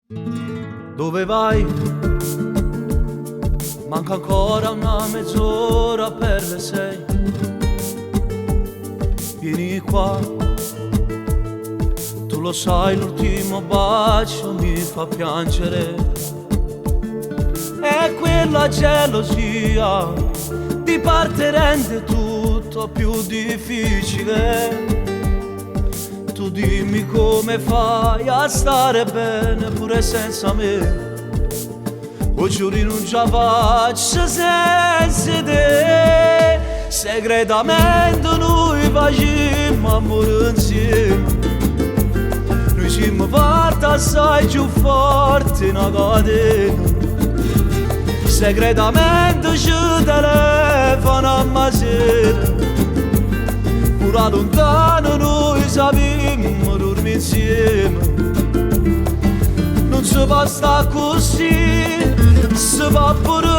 Dove vai? Manca ancora una mezz'ora per le 6. Vieni qua. Tu lo sai, l'ultimo bacio mi fa piangere. E quella gelosia di parte rende tutto più difficile. Tu dimmi come fai a stare bene pure senza me. Oggi non ce la faccio senza te. Segretamente noi facciamo amore insieme. Noi siamo parte assai più forte in una catena. Segretamente ci telefoniamo a sera. Pure lontano noi sappiamo dormire insieme. Non si può stare così, si va pure